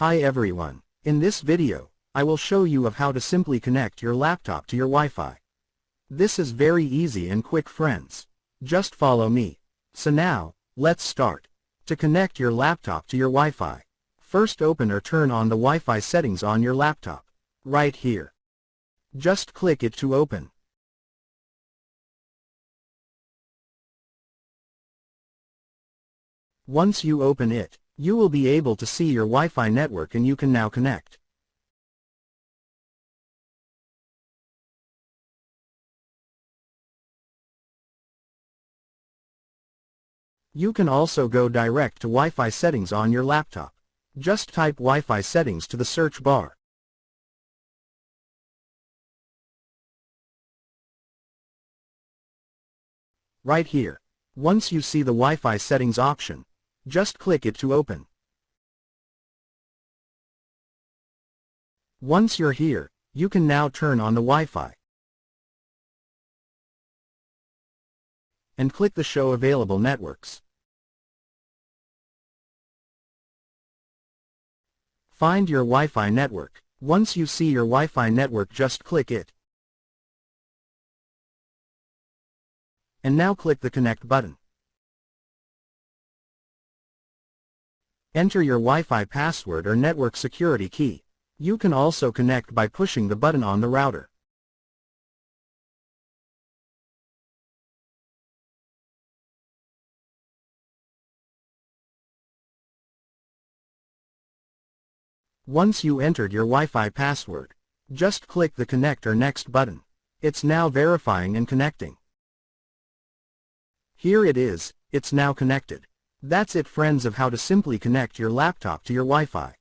Hi everyone. In this video, I will show you of how to simply connect your laptop to your Wi-Fi. This is very easy and quick, friends. Just follow me. So now, let's start. To connect your laptop to your Wi-Fi, first open or turn on the Wi-Fi settings on your laptop. Right here. Just click it to open. Once you open it, you will be able to see your Wi-Fi network and you can now connect. You can also go direct to Wi-Fi settings on your laptop. Just type Wi-Fi settings to the search bar. Right here. Once you see the Wi-Fi settings option, just click it to open. Once you're here, you can now turn on the Wi-Fi and click the Show Available Networks. Find your Wi-Fi network. Once you see your Wi-Fi network, just click it. And now click the Connect button. Enter your Wi-Fi password or network security key. You can also connect by pushing the button on the router. Once you entered your Wi-Fi password, just click the Connect or Next button. It's now verifying and connecting. Here it is, it's now connected. That's it, friends, of how to simply connect your laptop to your Wi-Fi.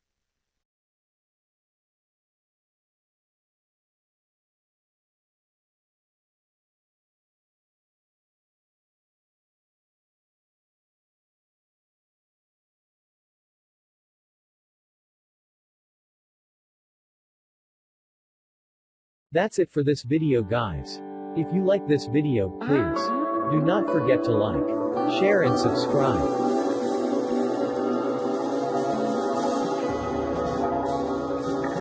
That's it for this video, guys. If you like this video, please do not forget to like, share and subscribe.